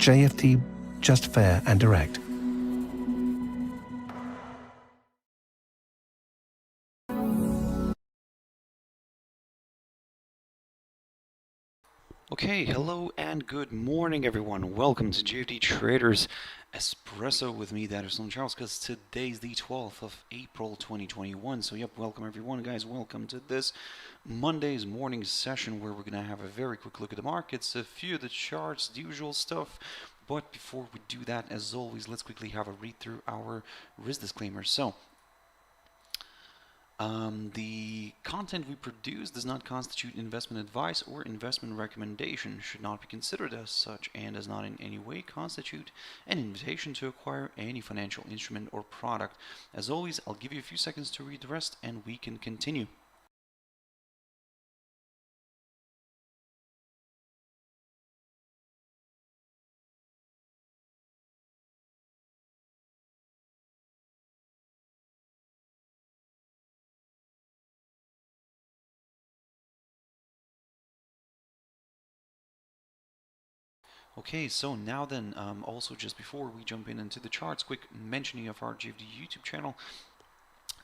JFD, just fair and direct. Okay, hello and good morning everyone. Welcome to JFD Traders Espresso with me, Darius Anucauskas. Today's the 12th of April 2021. So yep, welcome everyone guys. Welcome to this Monday's morning session where we're going to have a very quick look at the markets, a few of the charts, the usual stuff. But before we do that, as always, let's quickly have a read through our risk disclaimer. So the content we produce does not constitute investment advice or investment recommendation, should not be considered as such, and does not in any way constitute an invitation to acquire any financial instrument or product. As always, I'll give you a few seconds to read the rest and we can continue. Okay, so now then, also just before we jump into the charts, quick mentioning of our JFD YouTube channel,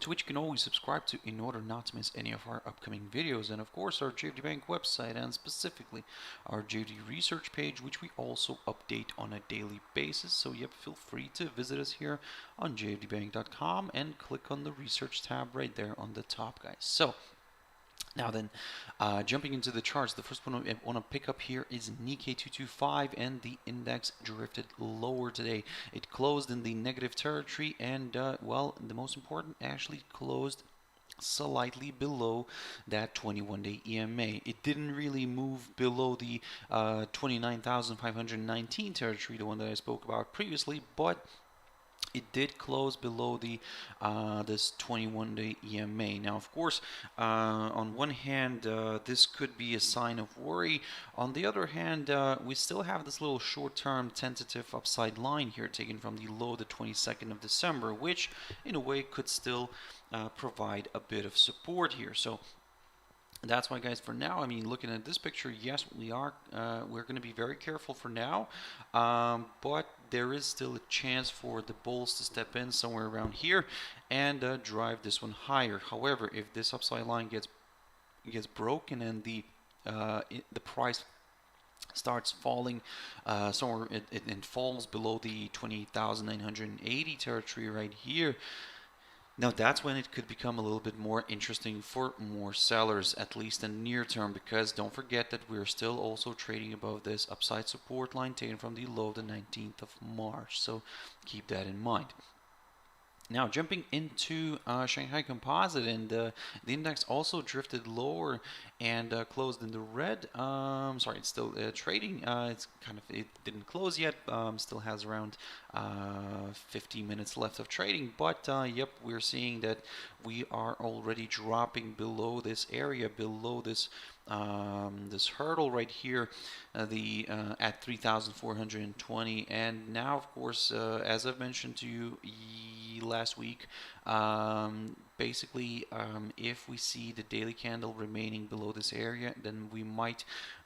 to which you can always subscribe to in order not to miss any of our upcoming videos, and of course our JFD Bank website, and specifically our JFD research page, which we also update on a daily basis. So yep, feel free to visit us here on jfdbank.com and click on the research tab right there on the top, guys. So now then, jumping into the charts, the first one I want to pick up here is Nikkei 225, and the index drifted lower today. It closed in the negative territory, and well, the most important, actually closed slightly below that 21-day EMA. It didn't really move below the 29,519 territory, the one that I spoke about previously, but it did close below the this 21-day EMA. Now, of course, on one hand, this could be a sign of worry. On the other hand, we still have this little short-term tentative upside line here taken from the low, the 22nd of December, which in a way could still provide a bit of support here. So that's why, guys, for now, I mean, looking at this picture, yes, we're going to be very careful for now, but there is still a chance for the bulls to step in somewhere around here and drive this one higher. However, if this upside line gets broken and the price starts falling somewhere, it falls below the 28,980 territory right here. Now that's when it could become a little bit more interesting for more sellers, at least in the near term, because don't forget that we're still also trading above this upside support line taken from the low the 19th of March. So keep that in mind. Now jumping into Shanghai Composite, and the index also drifted lower and closed in the red. Sorry, it's still trading. It didn't close yet. Still has around 15 minutes left of trading. But yep, we're seeing that we are already dropping below this area, below this this hurdle right here, at 3,420. And now, of course, as I've mentioned to you last week, basically, if we see the daily candle remaining below this area, then we might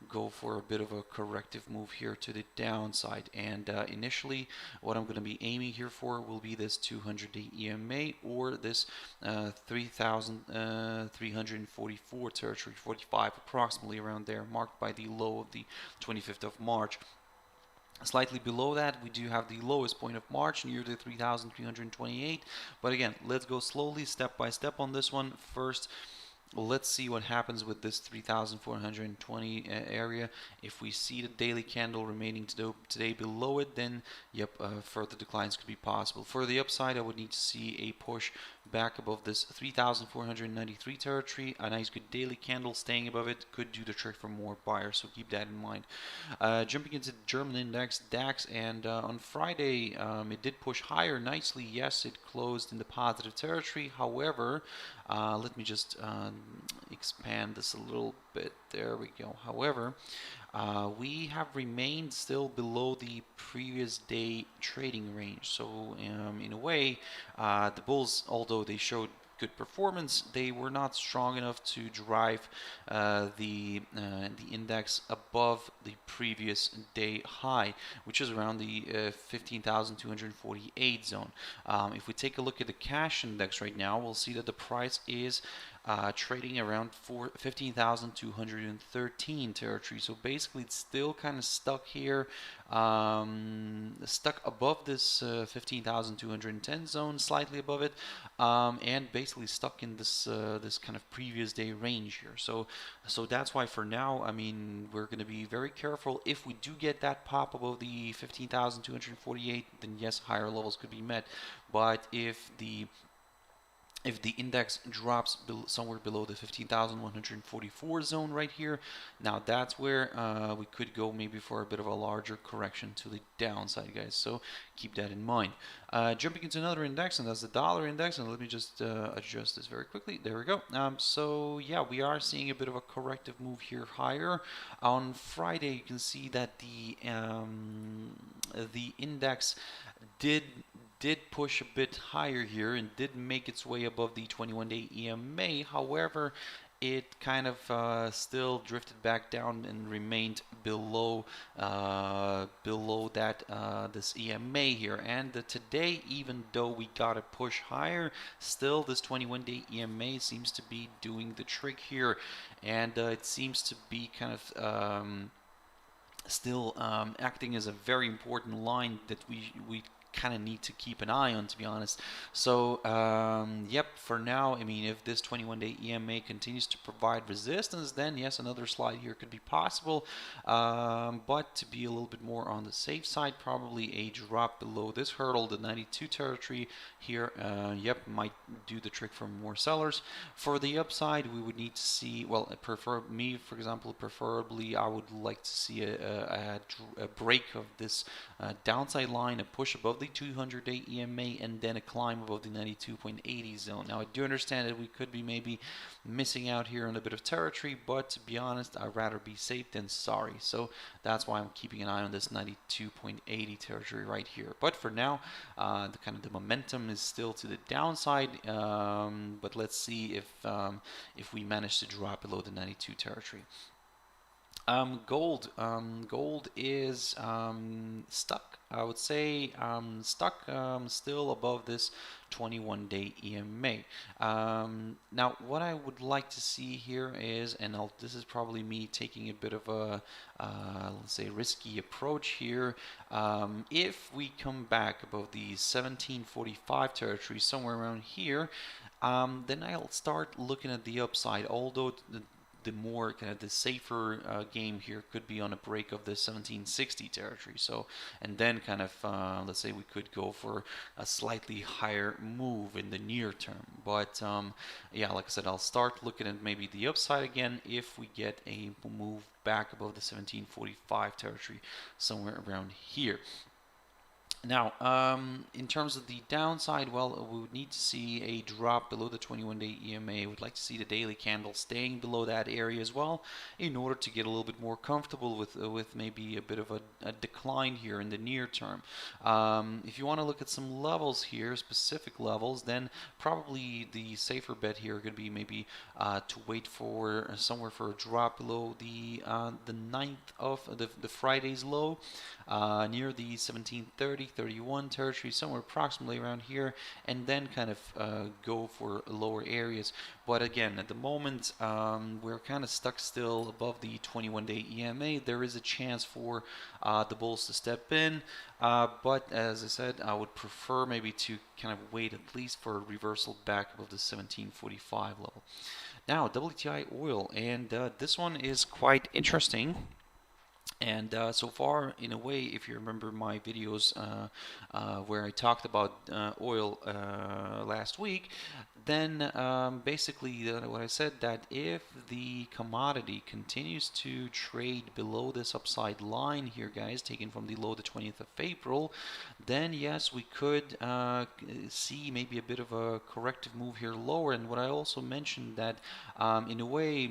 go for a bit of a corrective move here to the downside. And initially, what I'm going to be aiming here for will be this 200-day EMA or this 3,344 territory, 45 approximately around there, marked by the low of the 25th of March. Slightly below that, we do have the lowest point of March near the 3,328. But again, let's go slowly, step by step on this one. First, let's see what happens with this 3,420 area. If we see the daily candle remaining today below it, then yep, further declines could be possible. For the upside, I would need to see a push back above this 3,493 territory. A nice good daily candle staying above it could do the trick for more buyers, so keep that in mind. Jumping into the German index DAX, and on Friday it did push higher nicely. Yes, it closed in the positive territory. However, let me just expand this a little bit. There we go. However, we have remained still below the previous day trading range. So in a way, the bulls, although they showed good performance, they were not strong enough to drive the index above the previous day high, which is around the 15,248 zone. If we take a look at the cash index right now, we'll see that the price is trading around 15,213 territory. So basically it's still kind of stuck here, stuck above this 15,210 zone, slightly above it, and basically stuck in this this kind of previous day range here. So that's why for now, I mean, we're going to be very careful. If we do get that pop above the 15,248, then yes, higher levels could be met. But if the index drops somewhere below the 15,144 zone right here, now that's where we could go maybe for a bit of a larger correction to the downside, guys. So keep that in mind. Jumping into another index, and that's the dollar index, and let me just adjust this very quickly. There we go. So yeah, we are seeing a bit of a corrective move here higher. On Friday, you can see that the index did push a bit higher here and did make its way above the 21-day EMA. However, it kind of still drifted back down and remained below that this EMA here. And today, even though we got a push higher, still this 21-day EMA seems to be doing the trick here, and it seems to be kind of still acting as a very important line that we kind of need to keep an eye on, to be honest. So yep, for now, I mean, if this 21-day EMA continues to provide resistance, then yes, another slide here could be possible, but to be a little bit more on the safe side, probably a drop below this hurdle, the 92 territory here, yep, might do the trick for more sellers. For the upside, we would need to see, well, for example, preferably I would like to see a break of this downside line, a push above the 200-day EMA, and then a climb above the 92.80 zone. Now, I do understand that we could be maybe missing out here on a bit of territory, but to be honest, I'd rather be safe than sorry. So that's why I'm keeping an eye on this 92.80 territory right here. But for now, the momentum is still to the downside. But let's see if we manage to drop below the 92 territory. Gold is stuck. I would say stuck still above this 21-day EMA. Now, what I would like to see here is, and this is probably me taking a bit of a let's say risky approach here. If we come back above the 1745 territory, somewhere around here, then I'll start looking at the upside. Although the more kind of the safer game here could be on a break of the 1760 territory. So, and then kind of let's say we could go for a slightly higher move in the near term. But yeah, like I said, I'll start looking at maybe the upside again if we get a move back above the 1745 territory, somewhere around here. Now, in terms of the downside, well, we would need to see a drop below the 21-day EMA. We'd like to see the daily candle staying below that area as well, in order to get a little bit more comfortable with maybe a bit of a decline here in the near term. If you want to look at some levels here, specific levels, then probably the safer bet here could be maybe to wait for somewhere for a drop below the 9th of the Friday's low, near the 1730-31 territory, somewhere approximately around here, and then kind of go for lower areas. But again, at the moment, we're kind of stuck still above the 21-day EMA. There is a chance for the bulls to step in, but as I said, I would prefer maybe to kind of wait at least for a reversal back above the 1745 level. Now, WTI oil, and this one is quite interesting. And so far, in a way, if you remember my videos where I talked about oil last week, then basically what I said, that if the commodity continues to trade below this upside line here, guys, taken from the low the 20th of April, then yes, we could see maybe a bit of a corrective move here lower. And what I also mentioned, that in a way,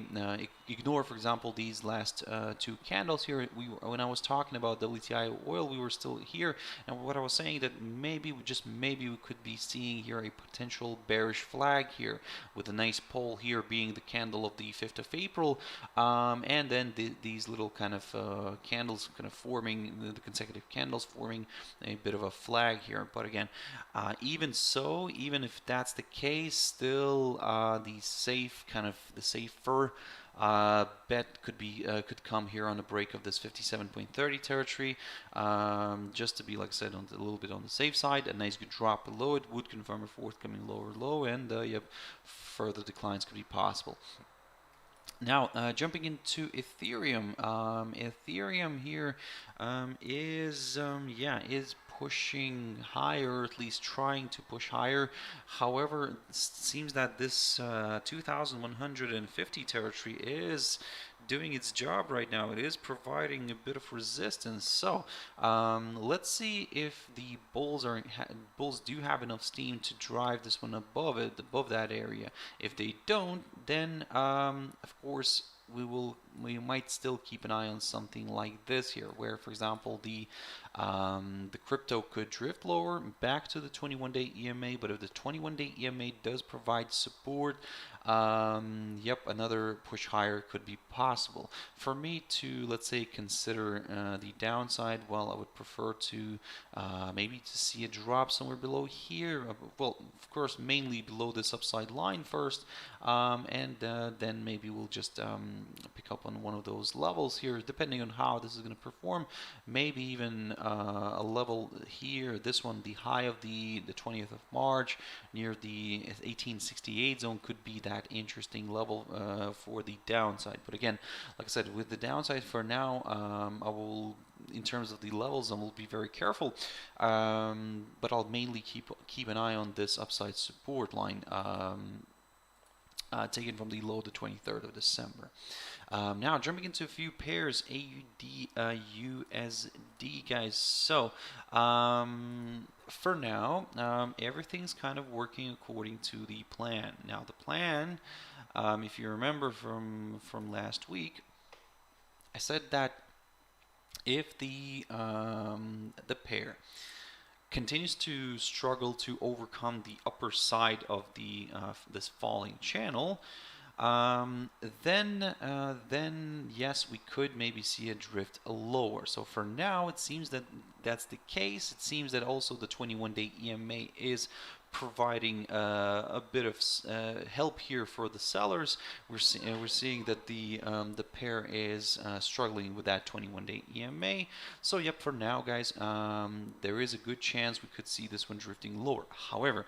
ignore, for example, these last two candles here. When I was talking about WTI oil, we were still here, and what I was saying, that maybe, just maybe, we could be seeing here a potential bearish flag flag here, with a nice pole here being the candle of the 5th of April, and then these little kind of candles kind of forming, the consecutive candles forming a bit of a flag here. But again, even so, even if that's the case, still the safer bet could come here on the break of this 57.30 territory, just to be, like I said, a little bit on the safe side. A nice good drop below it would confirm a forthcoming lower low, and yep, further declines could be possible. Now, jumping into Ethereum. Ethereum here is pushing higher, at least trying to push higher. However, it seems that this 2150 territory is doing its job right now. It is providing a bit of resistance. So let's see if the bulls do have enough steam to drive this one above that area. If they don't, then of course we might still keep an eye on something like this here, where, for example, the crypto could drift lower back to the 21-day EMA. But if the 21-day EMA does provide support, yep, another push higher could be possible. For me to, let's say, consider the downside, well, I would prefer to maybe to see a drop somewhere below here. Well, of course, mainly below this upside line first, and then maybe we'll just pick up on one of those levels here, depending on how this is going to perform. Maybe even a level here, this one, the high of the 20th of March near the 1868 zone could be that interesting level for the downside. But again, like I said, with the downside for now, I will, in terms of the levels, I will be very careful, but I'll mainly keep an eye on this upside support line, taken from the low the 23rd of December. Now jumping into a few pairs, AUDUSD, guys. So for now, everything's kind of working according to the plan. Now the plan, if you remember from last week, I said that if the pair continues to struggle to overcome the upper side of the this falling channel, then yes, we could maybe see a drift lower. So for now, it seems that that's the case. It seems that also the 21-day EMA is providing a bit of help here for the sellers. We're seeing that the pair is struggling with that 21-day EMA. So yep, for now, guys, there is a good chance we could see this one drifting lower. However,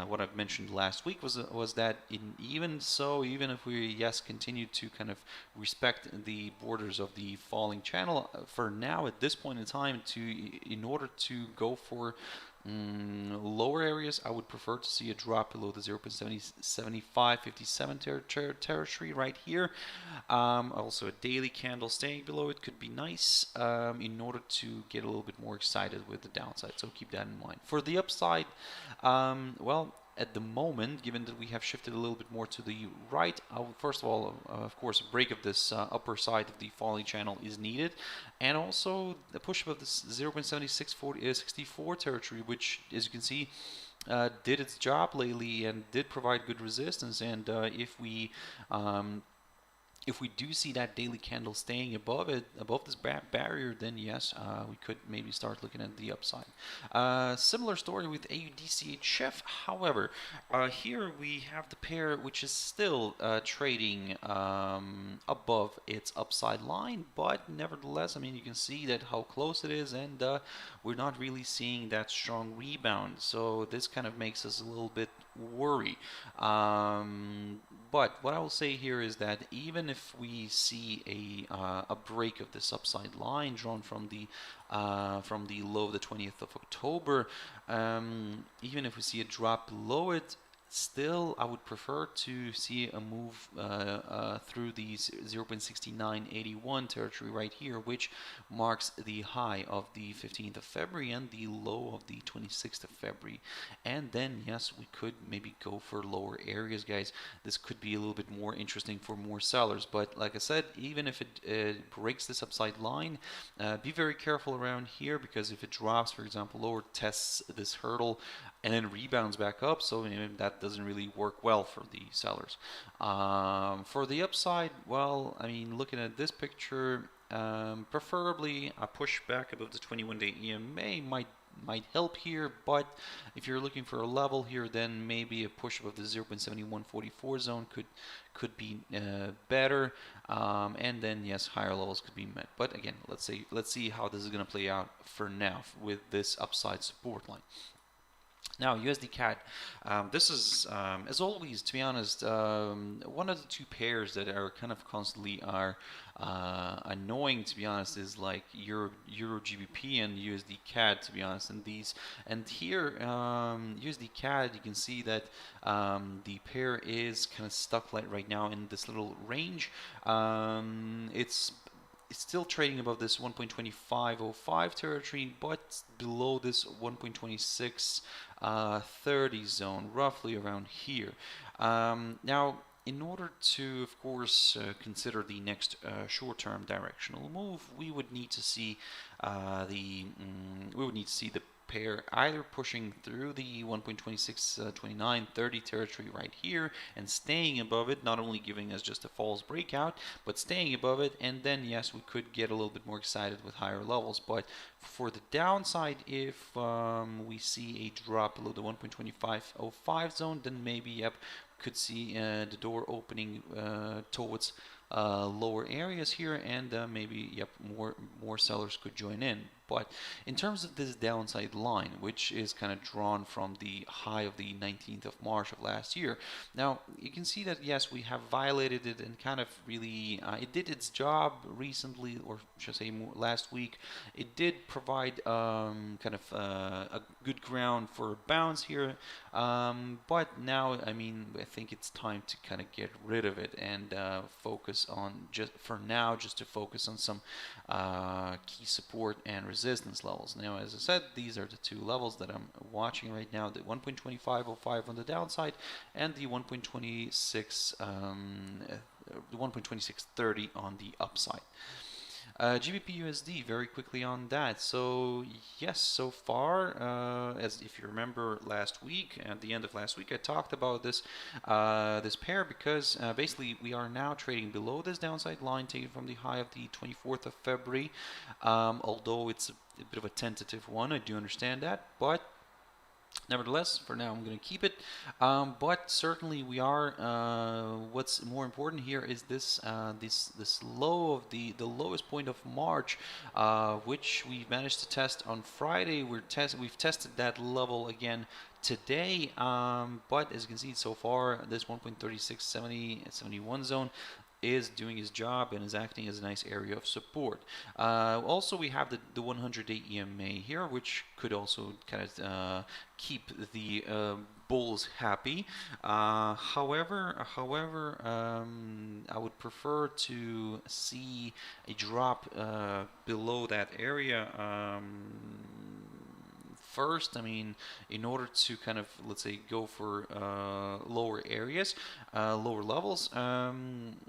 what I've mentioned last week was that even if we continue to kind of respect the borders of the falling channel, for now at this point in time, in order to go for lower areas, I would prefer to see a drop below the 0.7557 territory right here. Also a daily candle staying below it could be nice in order to get a little bit more excited with the downside, so keep that in mind. For the upside, well, at the moment, given that we have shifted a little bit more to the right, first of all, of course, a break of this upper side of the falling channel is needed, and also the push above this 0.7664 territory, which, as you can see, did its job lately and did provide good resistance. And if we do see that daily candle staying above this barrier, then yes, we could maybe start looking at the upside. Similar story with AUDCHF. However, here we have the pair which is still trading above its upside line, but nevertheless, I mean, you can see that how close it is, and we're not really seeing that strong rebound. So this kind of makes us a little bit worried. But what I will say here is that even if we see a break of this upside line drawn from the low of the 20th of October, even if we see a drop below it, still I would prefer to see a move through the 0.6981 territory right here, which marks the high of the 15th of February and the low of the 26th of February. And then yes, we could maybe go for lower areas, guys. This could be a little bit more interesting for more sellers. But like I said, even if it breaks this upside line, be very careful around here, because if it drops, for example, lower, tests this hurdle, and then rebounds back up. So that doesn't really work well for the sellers. For the upside, well, I mean, looking at this picture, preferably a push back above the 21-day EMA might help here, but if you're looking for a level here, then maybe a push above the 0.7144 zone could be better, and then yes, higher levels could be met. But again, let's see how this is going to play out for now with this upside support line. Now, USDCAD, this is, as always, to be honest, one of the two pairs that are kind of constantly are annoying, to be honest, is like Euro GBP and USDCAD, to be honest. And here, USDCAD, you can see that the pair is kind of stuck like right now in this little range. It's still trading above this 1.2505 territory, but below this 1.2630 zone, roughly around here. Now, in order to, of course, consider the next short-term directional move, we would need to see the pair either pushing through the 1.262930 territory right here and staying above it, not only giving us just a false breakout, but staying above it, and then yes, we could get a little bit more excited with higher levels. But for the downside, if we see a drop below the 1.2505 zone, then maybe yep, could see the door opening towards lower areas here, and maybe yep, more sellers could join in. But in terms of this downside line, which is kind of drawn from the high of the 19th of March of last year, now you can see that yes, we have violated it and kind of really it did its job recently, or should I say more, last week. It did provide kind of a good ground for a bounce here, but now I mean I think it's time to kind of get rid of it and focus on just to focus on some key support and resistance levels. Now, as I said, these are the two levels that I'm watching right now: the 1.2505 on the downside and the 1.2630 on the upside. GBPUSD, very quickly on that. So yes, so far, as if you remember last week, at the end of last week, I talked about this this pair because basically we are now trading below this downside line taken from the high of the 24th of February. Although it's a bit of a tentative one, I do understand that, but nevertheless, for now, I'm going to keep it. But certainly, we are. What's more important here is this this low of the lowest point of March, which we managed to test on Friday. We've tested that level again today. But as you can see so far, this 1.3670-71 zone is doing his job and is acting as a nice area of support. Also, we have the 100-day EMA here, which could also kind of keep the bulls happy. However, I would prefer to see a drop below that area. First, I mean, in order to kind of, let's say, go for lower areas, lower levels,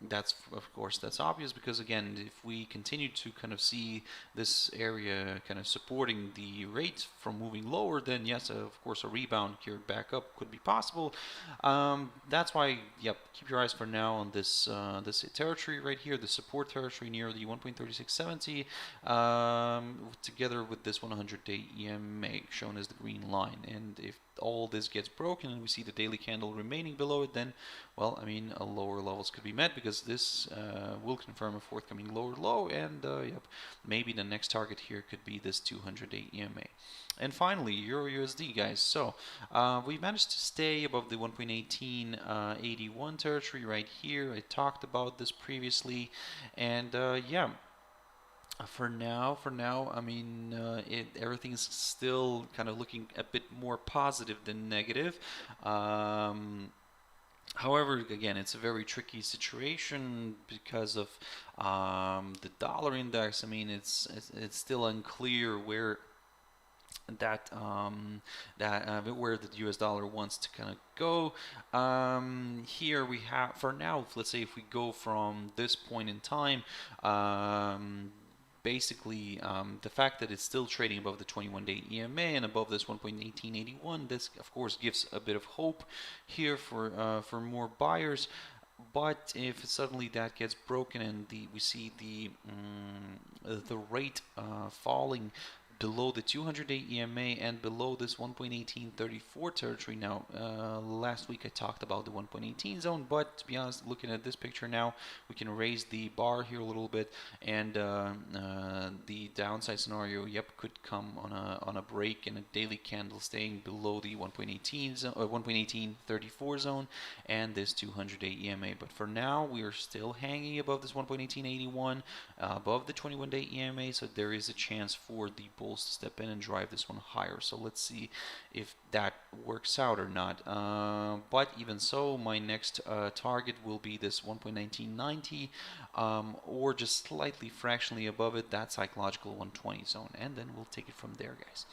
that's, of course, that's obvious, because again, if we continue to kind of see this area kind of supporting the rate from moving lower, then yes, of course, a rebound here back up could be possible. That's why, yep, keep your eyes for now on this this territory right here, the support territory near the 1.3670, together with this 100-day EMA, shown as the green line. And if all this gets broken and we see the daily candle remaining below it, then, well, I mean, lower levels could be met, because this will confirm a forthcoming lower low, and yep, maybe the next target here could be this 200-day EMA. And finally, EURUSD, guys. So we managed to stay above the 1.1881 territory right here. I talked about this previously, and yeah. For now, I mean, everything is still kind of looking a bit more positive than negative. However, again, it's a very tricky situation because of the dollar index. I mean, it's still unclear where that where the US dollar wants to kind of go. Here we have, for now, let's say if we go from this point in time, basically the fact that it's still trading above the 21-day EMA and above this 1.1881, this of course gives a bit of hope here for more buyers. But if suddenly that gets broken and we see the rate falling below the 200-day EMA and below this 1.1834 territory. Now, last week I talked about the 1.18 zone, but to be honest, looking at this picture now, we can raise the bar here a little bit, and the downside scenario, yep, could come on a break and a daily candle staying below the 1.1834 zone and this 200-day EMA. But for now, we are still hanging above this 1.1881, above the 21-day EMA, so there is a chance for the bulls to step in and drive this one higher. So let's see if that works out or not. But even so, my next target will be this 1.1990 or just slightly fractionally above it, that psychological 120 zone, and then we'll take it from there, guys.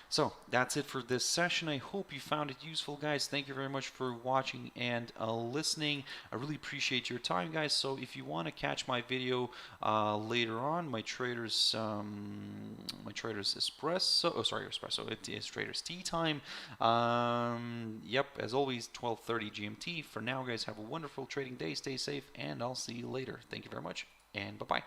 So that's it for this session. I hope you found it useful, guys. Thank you very much for watching and listening. I really appreciate your time, guys. So if you want to catch my video later on, my traders Espresso, it is traders tea time. Yep, as always, 12:30 GMT. For now, guys, have a wonderful trading day. Stay safe, and I'll see you later. Thank you very much, and bye-bye.